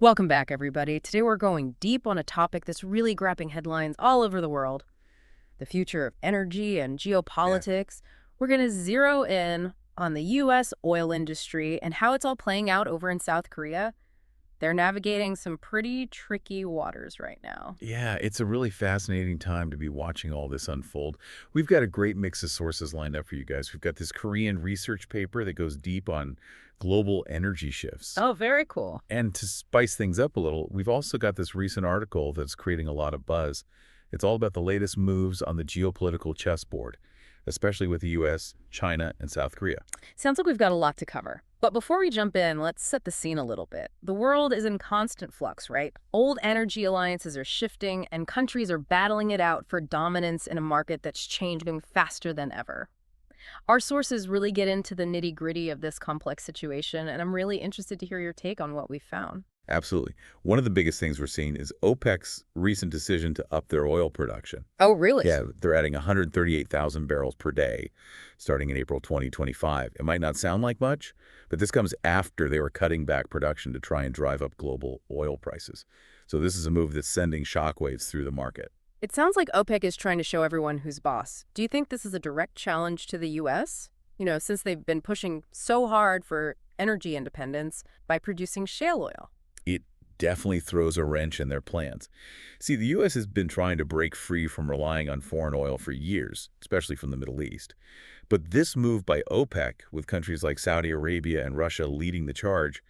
Welcome back, everybody. Today we're going deep on a topic that's really grabbing headlines all over the world. The future of energy and geopolitics. We're going to zero in on the U.S. oil industry and how it's all playing out over in South Korea. They're navigating some pretty tricky waters right now. Yeah, it's a really fascinating time to be watching all this unfold. We've got a great mix of sources lined up for you guys. We've got this Korean research paper that goes deep on global energy shifts. Oh, very cool. And to spice things up a little, we've also got this recent article that's creating a lot of buzz. It's all about the latest moves on the geopolitical chessboard, especially with the U.S., China, and South Korea. Sounds like we've got a lot to cover. But before we jump in, let's set the scene a little bit. The world is in constant flux, right? Old energy alliances are shifting, and countries are battling it out for dominance in a market that's changing faster than ever. Our sources really get into the nitty-gritty of this complex situation, and I'm really interested to hear your take on what we found. Absolutely. One of the biggest things we're seeing is OPEC's recent decision to up their oil production. Oh, really? Yeah, they're adding 138,000 barrels per day starting in April 2025. It might not sound like much, but this comes after they were cutting back production to try and drive up global oil prices. So this is a move that's sending shockwaves through the market. It sounds like OPEC is trying to show everyone who's boss. Do you think this is a direct challenge to the U.S.? Since they've been pushing so hard for energy independence by producing shale oil. It definitely throws a wrench in their plans. See, the U.S. has been trying to break free from relying on foreign oil for years, especially from the Middle East. But this move by OPEC, with countries like Saudi Arabia and Russia leading the charge,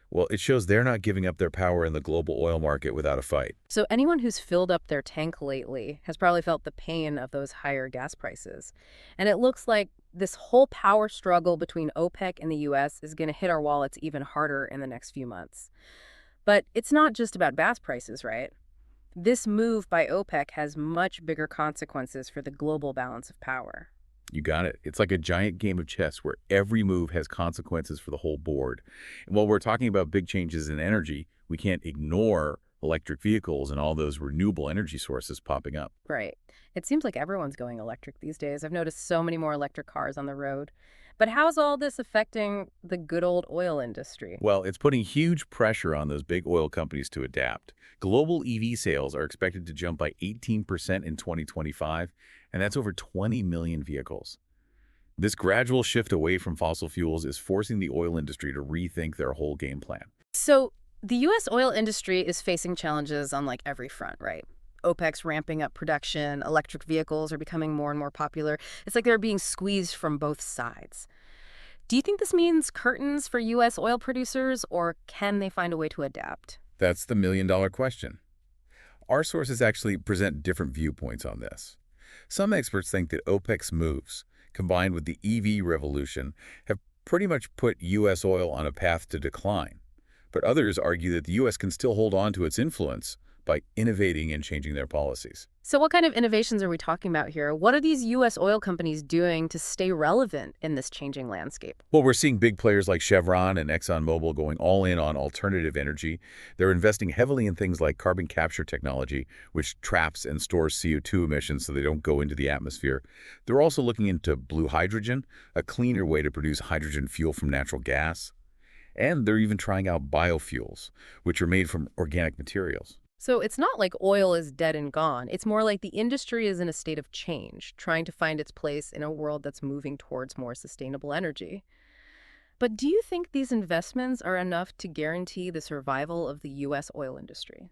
well, it shows they're not giving up their power in the global oil market without a fight. So anyone who's filled up their tank lately has probably felt the pain of those higher gas prices. And it looks like this whole power struggle between OPEC and the U.S. is going to hit our wallets even harder in the next few months. But it's not just about gas prices, right? This move by OPEC has much bigger consequences for the global balance of power. You got it. It's like a giant game of chess where every move has consequences for the whole board. And while we're talking about big changes in energy, we can't ignore electric vehicles and all those renewable energy sources popping up. Right. It seems like everyone's going electric these days. I've noticed so many more electric cars on the road. But how's all this affecting the good old oil industry? Well, it's putting huge pressure on those big oil companies to adapt. Global EV sales are expected to jump by 18% in 2025, and that's over 20 million vehicles. This gradual shift away from fossil fuels is forcing the oil industry to rethink their whole game plan. So the U.S. oil industry is facing challenges on every front, right? OPEC's ramping up production, electric vehicles are becoming more and more popular. It's like they're being squeezed from both sides. Do you think this means curtains for U.S. oil producers, or can they find a way to adapt? That's the million-dollar question. Our sources actually present different viewpoints on this. Some experts think that OPEC's moves, combined with the EV revolution, have pretty much put U.S. oil on a path to decline. But others argue that the U.S. can still hold on to its influence by innovating and changing their policies. So what kind of innovations are we talking about here? What are these U.S. oil companies doing to stay relevant in this changing landscape? Well, we're seeing big players like Chevron and ExxonMobil going all in on alternative energy. They're investing heavily in things like carbon capture technology, which traps and stores CO2 emissions so they don't go into the atmosphere. They're also looking into blue hydrogen, a cleaner way to produce hydrogen fuel from natural gas. And they're even trying out biofuels, which are made from organic materials. So it's not like oil is dead and gone. It's more like the industry is in a state of change, trying to find its place in a world that's moving towards more sustainable energy. But do you think these investments are enough to guarantee the survival of the U.S. oil industry?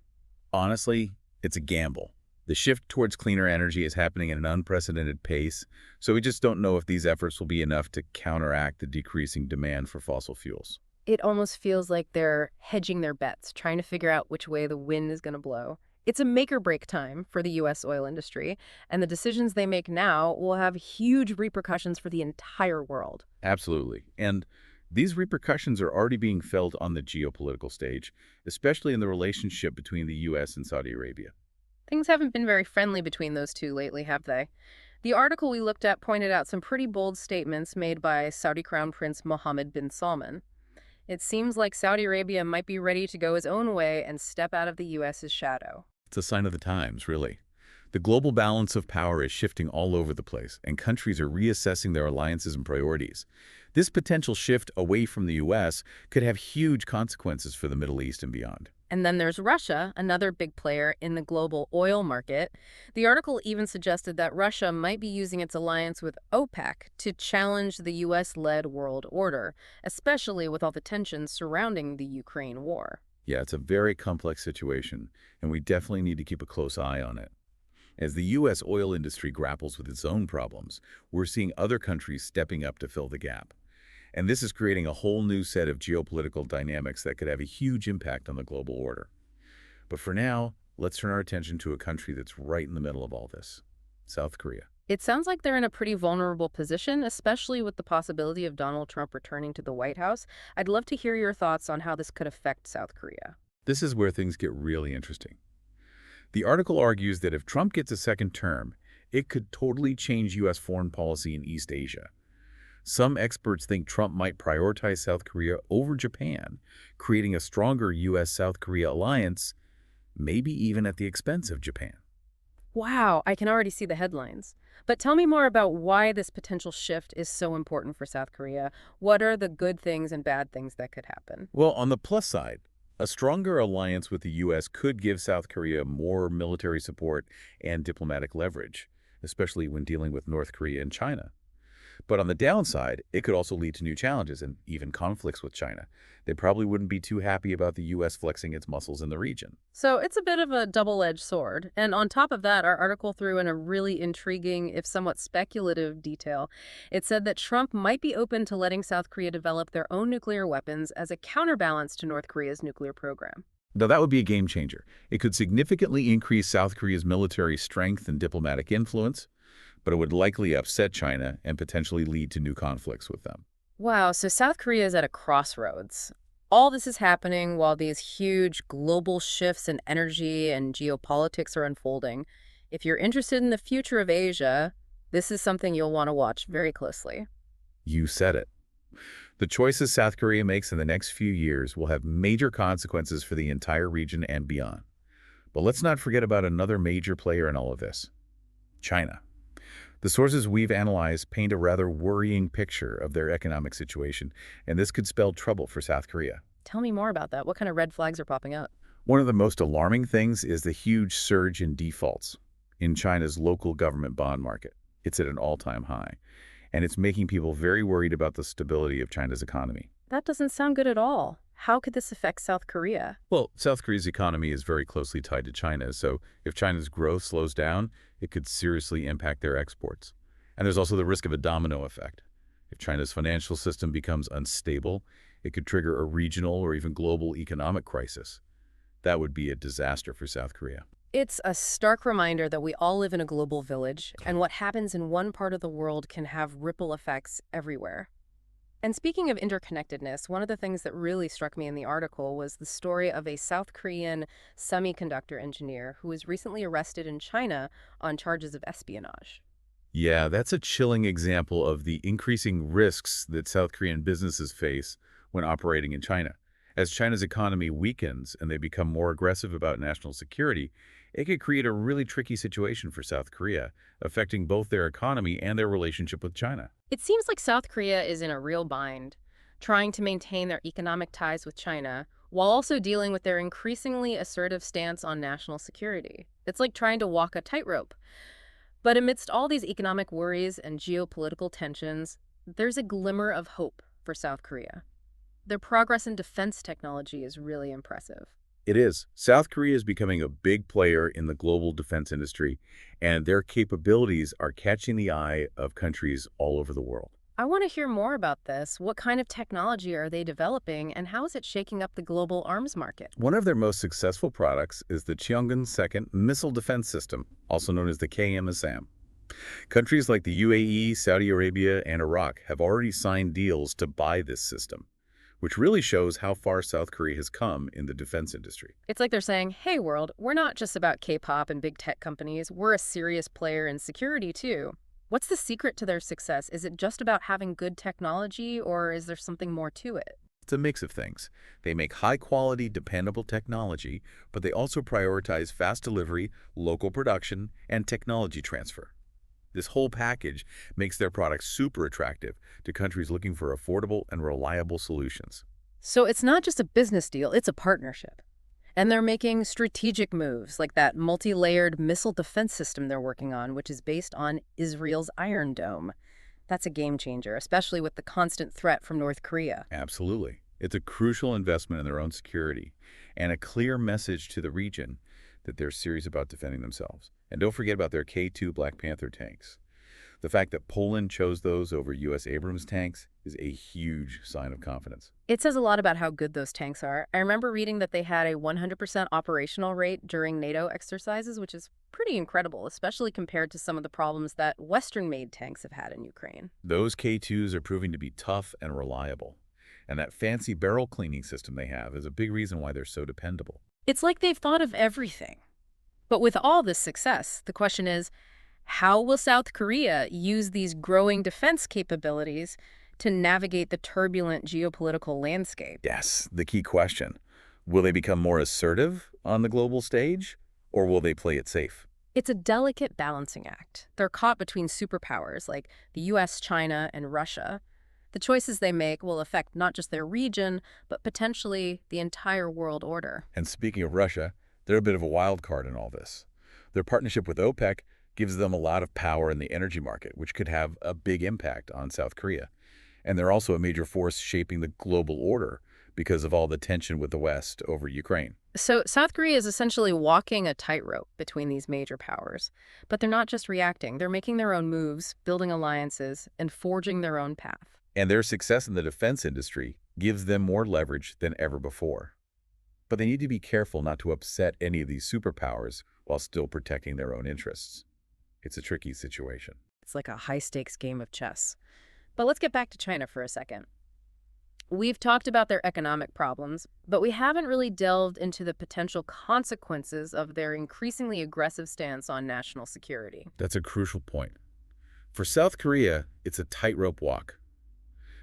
Honestly, it's a gamble. The shift towards cleaner energy is happening at an unprecedented pace, so we just don't know if these efforts will be enough to counteract the decreasing demand for fossil fuels. It almost feels like they're hedging their bets, trying to figure out which way the wind is going to blow. It's a make-or-break time for the U.S. oil industry, and the decisions they make now will have huge repercussions for the entire world. Absolutely. And these repercussions are already being felt on the geopolitical stage, especially in the relationship between the U.S. and Saudi Arabia. Things haven't been very friendly between those two lately, have they? The article we looked at pointed out some pretty bold statements made by Saudi Crown Prince Mohammed bin Salman. It seems like Saudi Arabia might be ready to go its own way and step out of the U.S.'s shadow. It's a sign of the times, really. The global balance of power is shifting all over the place, and countries are reassessing their alliances and priorities. This potential shift away from the U.S. could have huge consequences for the Middle East and beyond. And then there's Russia, another big player in the global oil market. The article even suggested that Russia might be using its alliance with OPEC to challenge the U.S.-led world order, especially with all the tensions surrounding the Ukraine war. Yeah, it's a very complex situation, and we definitely need to keep a close eye on it. As the U.S. oil industry grapples with its own problems, we're seeing other countries stepping up to fill the gap. And this is creating a whole new set of geopolitical dynamics that could have a huge impact on the global order. But for now, let's turn our attention to a country that's right in the middle of all this, South Korea. It sounds like they're in a pretty vulnerable position, especially with the possibility of Donald Trump returning to the White House. I'd love to hear your thoughts on how this could affect South Korea. This is where things get really interesting. The article argues that if Trump gets a second term, it could totally change U.S. foreign policy in East Asia. Some experts think Trump might prioritize South Korea over Japan, creating a stronger U.S.-South Korea alliance, maybe even at the expense of Japan. Wow, I can already see the headlines. But tell me more about why this potential shift is so important for South Korea. What are the good things and bad things that could happen? Well, on the plus side, a stronger alliance with the U.S. could give South Korea more military support and diplomatic leverage, especially when dealing with North Korea and China. But on the downside, it could also lead to new challenges and even conflicts with China. They probably wouldn't be too happy about the U.S. flexing its muscles in the region. So it's a bit of a double-edged sword. And on top of that, our article threw in a really intriguing, if somewhat speculative, detail. It said that Trump might be open to letting South Korea develop their own nuclear weapons as a counterbalance to North Korea's nuclear program. Now, that would be a game changer. It could significantly increase South Korea's military strength and diplomatic influence, but it would likely upset China and potentially lead to new conflicts with them. Wow, so South Korea is at a crossroads. All this is happening while these huge global shifts in energy and geopolitics are unfolding. If you're interested in the future of Asia, this is something you'll want to watch very closely. You said it. The choices South Korea makes in the next few years will have major consequences for the entire region and beyond. But let's not forget about another major player in all of this, China. The sources we've analyzed paint a rather worrying picture of their economic situation, and this could spell trouble for South Korea. Tell me more about that. What kind of red flags are popping up? One of the most alarming things is the huge surge in defaults in China's local government bond market. It's at an all-time high, and it's making people very worried about the stability of China's economy. That doesn't sound good at all. How could this affect South Korea? Well, South Korea's economy is very closely tied to China, so if China's growth slows down, it could seriously impact their exports. And there's also the risk of a domino effect. If China's financial system becomes unstable, it could trigger a regional or even global economic crisis. That would be a disaster for South Korea. It's a stark reminder that we all live in a global village, and what happens in one part of the world can have ripple effects everywhere. And speaking of interconnectedness, one of the things that really struck me in the article was the story of a South Korean semiconductor engineer who was recently arrested in China on charges of espionage. Yeah, that's a chilling example of the increasing risks that South Korean businesses face when operating in China. As China's economy weakens and they become more aggressive about national security, it could create a really tricky situation for South Korea, affecting both their economy and their relationship with China. It seems like South Korea is in a real bind, trying to maintain their economic ties with China while also dealing with their increasingly assertive stance on national security. It's like trying to walk a tightrope. But amidst all these economic worries and geopolitical tensions, there's a glimmer of hope for South Korea. Their progress in defense technology is really impressive. It is. South Korea is becoming a big player in the global defense industry, and their capabilities are catching the eye of countries all over the world. I want to hear more about this. What kind of technology are they developing, and how is it shaking up the global arms market? One of their most successful products is the Cheonggun Second Missile Defense System, also known as the KMSM. Countries like the UAE, Saudi Arabia, and Iraq have already signed deals to buy this system, which really shows how far South Korea has come in the defense industry. It's like they're saying, hey world, we're not just about K-pop and big tech companies, we're a serious player in security too. What's the secret to their success? Is it just about having good technology, or is there something more to it? It's a mix of things. They make high-quality, dependable technology, but they also prioritize fast delivery, local production, and technology transfer. This whole package makes their products super attractive to countries looking for affordable and reliable solutions. So it's not just a business deal, it's a partnership. And they're making strategic moves, like that multi-layered missile defense system they're working on, which is based on Israel's Iron Dome. That's a game changer, especially with the constant threat from North Korea. Absolutely. It's a crucial investment in their own security and a clear message to the region that they're serious about defending themselves. And don't forget about their K-2 Black Panther tanks. The fact that Poland chose those over U.S. Abrams tanks is a huge sign of confidence. It says a lot about how good those tanks are. I remember reading that they had a 100% operational rate during NATO exercises, which is pretty incredible, especially compared to some of the problems that Western-made tanks have had in Ukraine. Those K-2s are proving to be tough and reliable. And that fancy barrel cleaning system they have is a big reason why they're so dependable. It's like they've thought of everything. But with all this success, the question is, how will South Korea use these growing defense capabilities to navigate the turbulent geopolitical landscape? Yes, the key question. Will they become more assertive on the global stage, or will they play it safe? It's a delicate balancing act. They're caught between superpowers like the US, China, and Russia. The choices they make will affect not just their region, but potentially the entire world order. And speaking of Russia, they're a bit of a wild card in all this. Their partnership with OPEC gives them a lot of power in the energy market, which could have a big impact on South Korea. And they're also a major force shaping the global order because of all the tension with the West over Ukraine. So South Korea is essentially walking a tightrope between these major powers. But they're not just reacting. They're making their own moves, building alliances, and forging their own path. And their success in the defense industry gives them more leverage than ever before. But they need to be careful not to upset any of these superpowers while still protecting their own interests. It's a tricky situation. It's like a high-stakes game of chess. But let's get back to China for a second. We've talked about their economic problems, but we haven't really delved into the potential consequences of their increasingly aggressive stance on national security. That's a crucial point. For South Korea, it's a tightrope walk.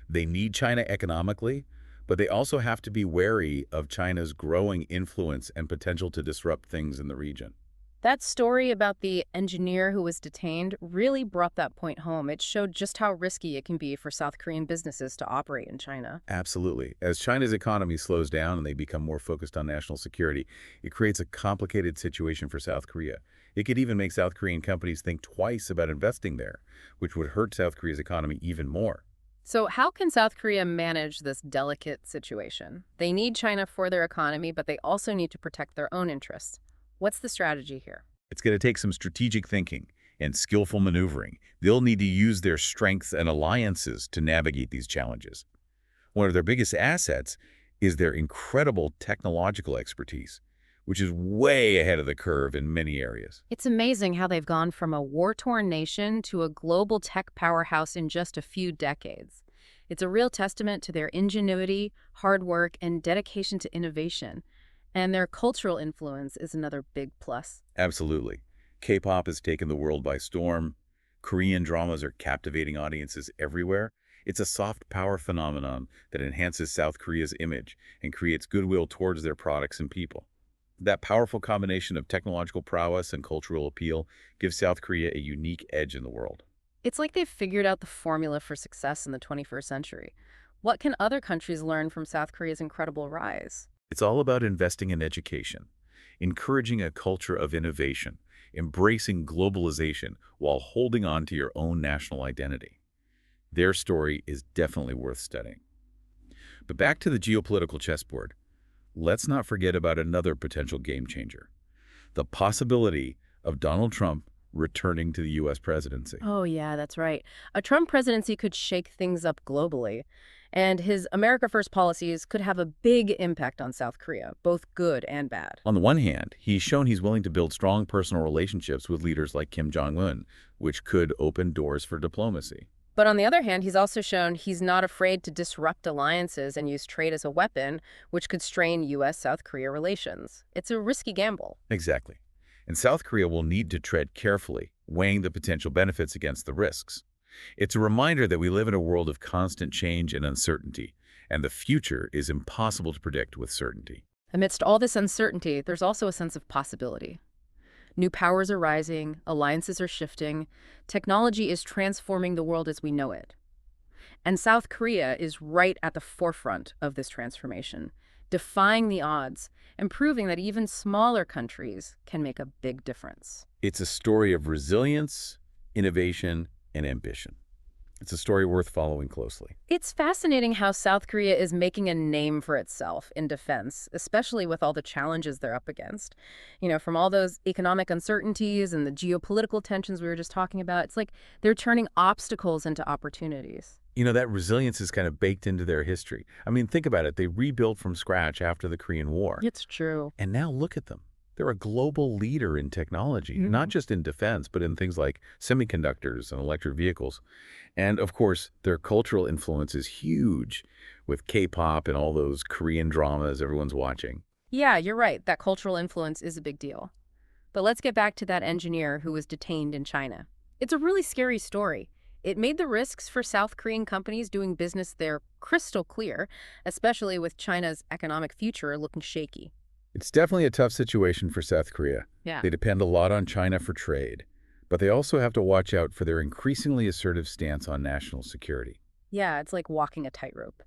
They need China economically, but they also have to be wary of China's growing influence and potential to disrupt things in the region. That story about the engineer who was detained really brought that point home. It showed just how risky it can be for South Korean businesses to operate in China. Absolutely. As China's economy slows down and they become more focused on national security, it creates a complicated situation for South Korea. It could even make South Korean companies think twice about investing there, which would hurt South Korea's economy even more. So how can South Korea manage this delicate situation? They need China for their economy, but they also need to protect their own interests. What's the strategy here? It's going to take some strategic thinking and skillful maneuvering. They'll need to use their strengths and alliances to navigate these challenges. One of their biggest assets is their incredible technological expertise, which is way ahead of the curve in many areas. It's amazing how they've gone from a war-torn nation to a global tech powerhouse in just a few decades. It's a real testament to their ingenuity, hard work, and dedication to innovation. And their cultural influence is another big plus. Absolutely. K-pop has taken the world by storm. Korean dramas are captivating audiences everywhere. It's a soft power phenomenon that enhances South Korea's image and creates goodwill towards their products and people. That powerful combination of technological prowess and cultural appeal gives South Korea a unique edge in the world. It's like they've figured out the formula for success in the 21st century. What can other countries learn from South Korea's incredible rise? It's all about investing in education, encouraging a culture of innovation, embracing globalization while holding on to your own national identity. Their story is definitely worth studying. But back to the geopolitical chessboard, let's not forget about another potential game changer, the possibility of Donald Trump returning to the U.S. presidency. Oh, yeah, that's right. A Trump presidency could shake things up globally. And his America First policies could have a big impact on South Korea, both good and bad. On the one hand, he's shown he's willing to build strong personal relationships with leaders like Kim Jong-un, which could open doors for diplomacy. But on the other hand, he's also shown he's not afraid to disrupt alliances and use trade as a weapon, which could strain U.S.-South Korea relations. It's a risky gamble. Exactly. And South Korea will need to tread carefully, weighing the potential benefits against the risks. It's a reminder that we live in a world of constant change and uncertainty, and the future is impossible to predict with certainty. Amidst all this uncertainty, there's also a sense of possibility. New powers are rising, alliances are shifting, technology is transforming the world as we know it. And South Korea is right at the forefront of this transformation. defying the odds and proving that even smaller countries can make a big difference. It's a story of resilience, innovation, and ambition. It's a story worth following closely. It's fascinating how South Korea is making a name for itself in defense, especially with all the challenges they're up against. From all those economic uncertainties and the geopolitical tensions we were just talking about, it's like they're turning obstacles into opportunities. That resilience is kind of baked into their history. I mean, think about it. They rebuilt from scratch after the Korean War. It's true. And now look at them. They're a global leader in technology, not just in defense, but in things like semiconductors and electric vehicles. And of course, their cultural influence is huge with K-pop and all those Korean dramas everyone's watching. Yeah, you're right. That cultural influence is a big deal. But let's get back to that engineer who was detained in China. It's a really scary story. It made the risks for South Korean companies doing business there crystal clear, especially with China's economic future looking shaky. It's definitely a tough situation for South Korea. Yeah. They depend a lot on China for trade, but they also have to watch out for their increasingly assertive stance on national security. Yeah, it's like walking a tightrope.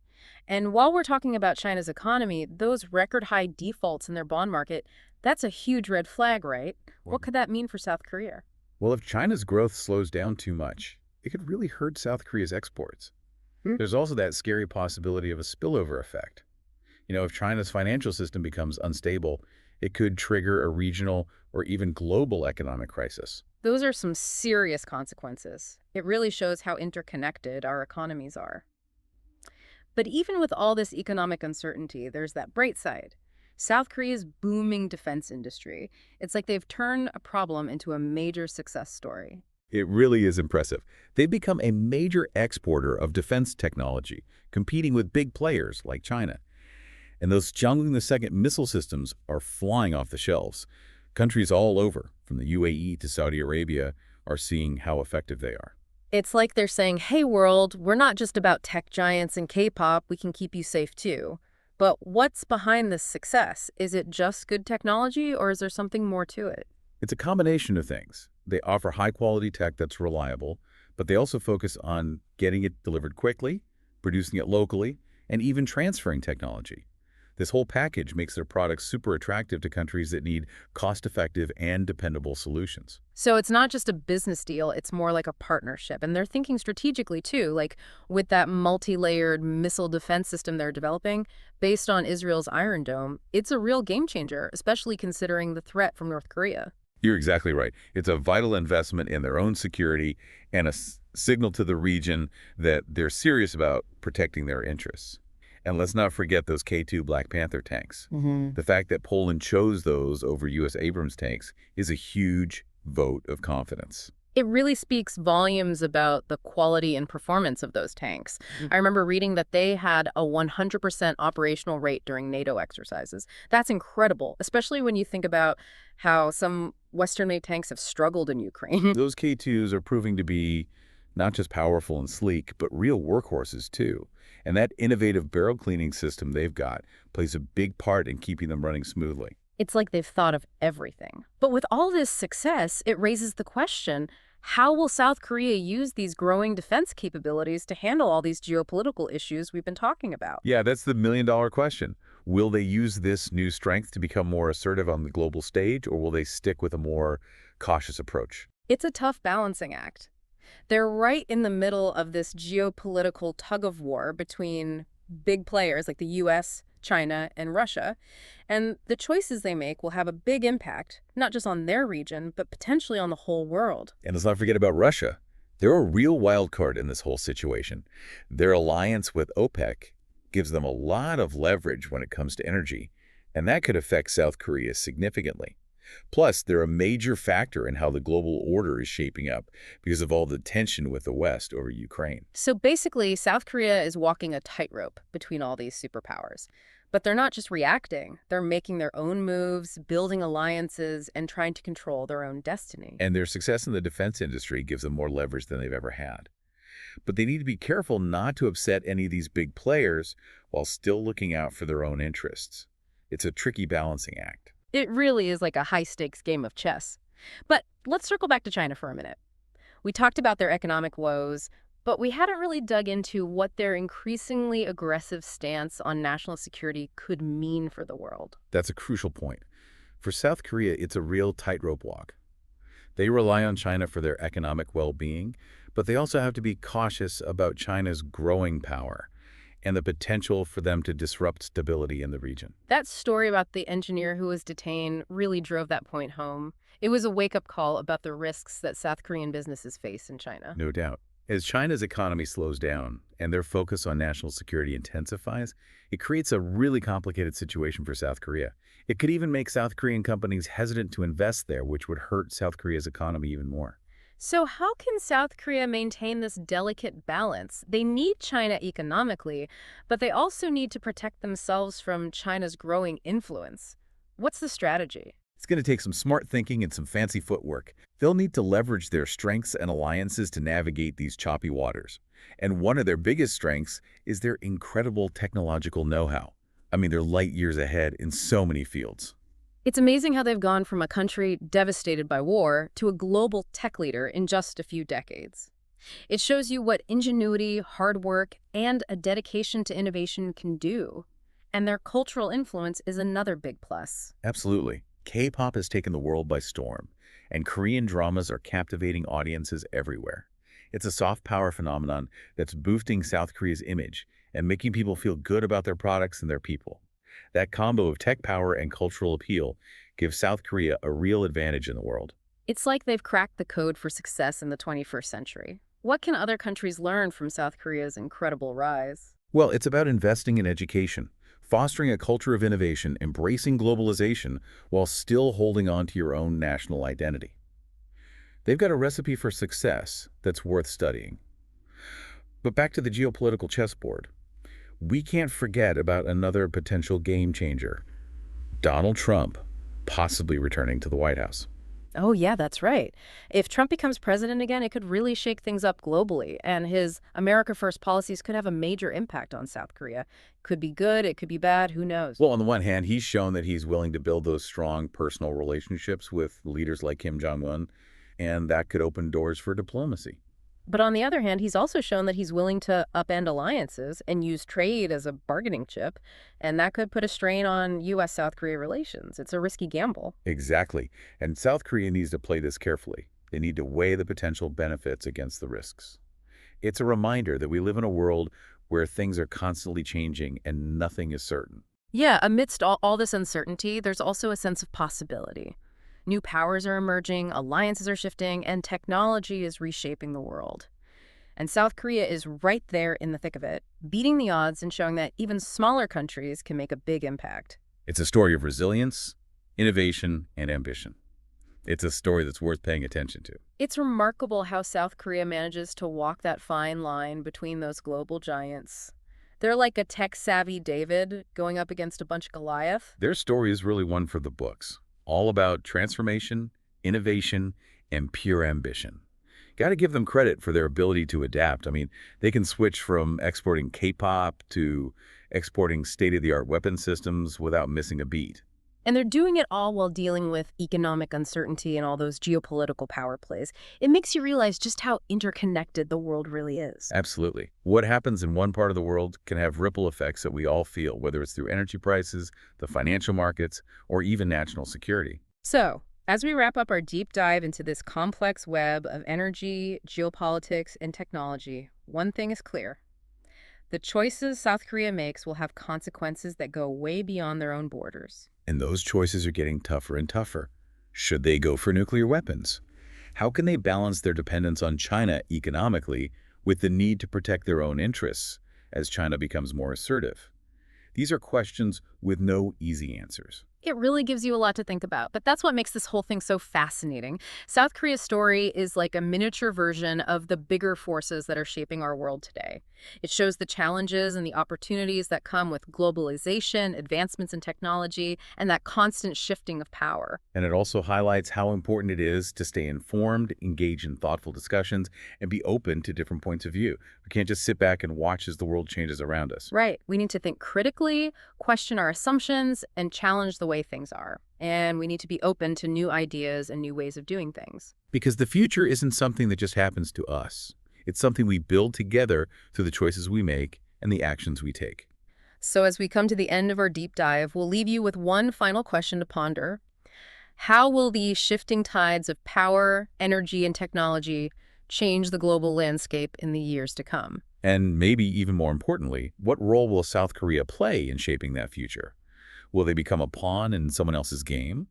And while we're talking about China's economy, those record-high defaults in their bond market, that's a huge red flag, right? What could that mean for South Korea? Well, if China's growth slows down too much, it could really hurt South Korea's exports. There's also that scary possibility of a spillover effect. If China's financial system becomes unstable, it could trigger a regional or even global economic crisis. Those are some serious consequences. It really shows how interconnected our economies are. But even with all this economic uncertainty, there's that bright side. South Korea's booming defense industry. It's like they've turned a problem into a major success story. It really is impressive. They've become a major exporter of defense technology, competing with big players like China. And those Zhangling II missile systems are flying off the shelves. Countries all over, from the UAE to Saudi Arabia, are seeing how effective they are. It's like they're saying, hey world, we're not just about tech giants and K-pop, we can keep you safe too. But what's behind this success? Is it just good technology or is there something more to it? It's a combination of things. They offer high-quality tech that's reliable, but they also focus on getting it delivered quickly, producing it locally, and even transferring technology. This whole package makes their products super attractive to countries that need cost-effective and dependable solutions. So it's not just a business deal, it's more like a partnership. And they're thinking strategically too, like with that multi-layered missile defense system they're developing, based on Israel's Iron Dome, it's a real game changer, especially considering the threat from North Korea. You're exactly right. It's a vital investment in their own security and a signal to the region that they're serious about protecting their interests. And let's not forget those K-2 Black Panther tanks. The fact that Poland chose those over U.S. Abrams tanks is a huge vote of confidence. It really speaks volumes about the quality and performance of those tanks. I remember reading that they had a 100% operational rate during NATO exercises. That's incredible, especially when you think about how some Western-made tanks have struggled in Ukraine. Those K-2s are proving to be not just powerful and sleek, but real workhorses too. And that innovative barrel cleaning system they've got plays a big part in keeping them running smoothly. It's like they've thought of everything. But with all this success, it raises the question, how will South Korea use these growing defense capabilities to handle all these geopolitical issues we've been talking about? Yeah, that's the million-dollar question. Will they use this new strength to become more assertive on the global stage, or will they stick with a more cautious approach? It's a tough balancing act. They're right in the middle of this geopolitical tug-of-war between big players like the U.S., China, and Russia. And the choices they make will have a big impact, not just on their region, but potentially on the whole world. And let's not forget about Russia. They're a real wild card in this whole situation. Their alliance with OPEC gives them a lot of leverage when it comes to energy, and that could affect South Korea significantly. Plus, they're a major factor in how the global order is shaping up because of all the tension with the West over Ukraine. So basically, South Korea is walking a tightrope between all these superpowers. But they're not just reacting. They're making their own moves, building alliances, and trying to control their own destiny. And their success in the defense industry gives them more leverage than they've ever had. But they need to be careful not to upset any of these big players while still looking out for their own interests. It's a tricky balancing act. It really is like a high-stakes game of chess. But let's circle back to China for a minute. We talked about their economic woes, But we hadn't really dug into what their increasingly aggressive stance on national security could mean for the world. That's a crucial point. For South Korea, it's a real tightrope walk. They rely on China for their economic well-being, but they also have to be cautious about China's growing power and the potential for them to disrupt stability in the region. That story about the engineer who was detained really drove that point home. It was a wake-up call about the risks that South Korean businesses face in China. No doubt. As China's economy slows down and their focus on national security intensifies, it creates a really complicated situation for South Korea. It could even make South Korean companies hesitant to invest there, which would hurt South Korea's economy even more. So how can South Korea maintain this delicate balance? They need China economically, but they also need to protect themselves from China's growing influence. What's the strategy? It's going to take some smart thinking and some fancy footwork. They'll need to leverage their strengths and alliances to navigate these choppy waters. And one of their biggest strengths is their incredible technological know-how. I mean, they're light years ahead in so many fields. It's amazing how they've gone from a country devastated by war to a global tech leader in just a few decades. It shows you what ingenuity, hard work, and a dedication to innovation can do. And their cultural influence is another big plus. Absolutely. K-pop has taken the world by storm, and Korean dramas are captivating audiences everywhere. It's a soft power phenomenon that's boosting South Korea's image and making people feel good about their products and their people. That combo of tech power and cultural appeal gives South Korea a real advantage in the world. It's like they've cracked the code for success in the 21st century. What can other countries learn from South Korea's incredible rise? Well, it's about investing in education, fostering a culture of innovation, embracing globalization, while still holding on to your own national identity. They've got a recipe for success that's worth studying. But back to the geopolitical chessboard. We can't forget about another potential game changer, Donald Trump possibly returning to the White House. Oh, yeah, that's right. If Trump becomes president again, it could really shake things up globally, and his America First policies could have a major impact on South Korea. Could be good, it could be bad, who knows? Well, on the one hand, he's shown that he's willing to build those strong personal relationships with leaders like Kim Jong-un, and that could open doors for diplomacy. But on the other hand, he's also shown that he's willing to upend alliances and use trade as a bargaining chip, and that could put a strain on U.S.-South Korea relations. It's a risky gamble. Exactly. And South Korea needs to play this carefully. They need to weigh the potential benefits against the risks. It's a reminder that we live in a world where things are constantly changing and nothing is certain. Yeah, amidst all this uncertainty, there's also a sense of possibility. New powers are emerging, alliances are shifting, and technology is reshaping the world. And South Korea is right there in the thick of it, beating the odds and showing that even smaller countries can make a big impact. It's a story of resilience, innovation, and ambition. It's a story that's worth paying attention to. It's remarkable how South Korea manages to walk that fine line between those global giants. They're like a tech-savvy David going up against a bunch of Goliath. Their story is really one for the books. All about transformation, innovation, and pure ambition. Got to give them credit for their ability to adapt. I mean, they can switch from exporting K-pop to exporting state-of-the-art weapon systems without missing a beat. And they're doing it all while dealing with economic uncertainty and all those geopolitical power plays. It makes you realize just how interconnected the world really is. Absolutely. What happens in one part of the world can have ripple effects that we all feel, whether it's through energy prices, the financial markets, or even national security. So, as we wrap up our deep dive into this complex web of energy, geopolitics, and technology, one thing is clear. The choices South Korea makes will have consequences that go way beyond their own borders. And those choices are getting tougher and tougher. Should they go for nuclear weapons? How can they balance their dependence on China economically with the need to protect their own interests as China becomes more assertive? These are questions with no easy answers. It really gives you a lot to think about, but that's what makes this whole thing so fascinating. South Korea's story is like a miniature version of the bigger forces that are shaping our world today. It shows the challenges and the opportunities that come with globalization, advancements in technology, and that constant shifting of power. And it also highlights how important it is to stay informed, engage in thoughtful discussions, and be open to different points of view. We can't just sit back and watch as the world changes around us. Right. We need to think critically, question our assumptions, and challenge the way things are. And we need to be open to new ideas and new ways of doing things. Because the future isn't something that just happens to us. It's something we build together through the choices we make and the actions we take. So as we come to the end of our deep dive, we'll leave you with one final question to ponder. How will the shifting tides of power, energy, and technology change the global landscape in the years to come? And maybe even more importantly, what role will South Korea play in shaping that future? Will they become a pawn in someone else's game?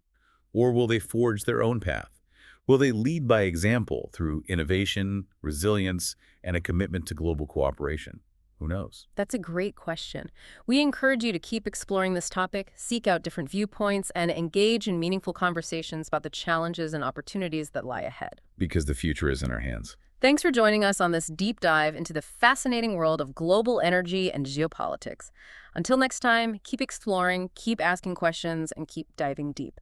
Or will they forge their own path? Will they lead by example through innovation, resilience, and a commitment to global cooperation? Who knows? That's a great question. We encourage you to keep exploring this topic, seek out different viewpoints, and engage in meaningful conversations about the challenges and opportunities that lie ahead. Because the future is in our hands. Thanks for joining us on this deep dive into the fascinating world of global energy and geopolitics. Until next time, keep exploring, keep asking questions, and keep diving deep.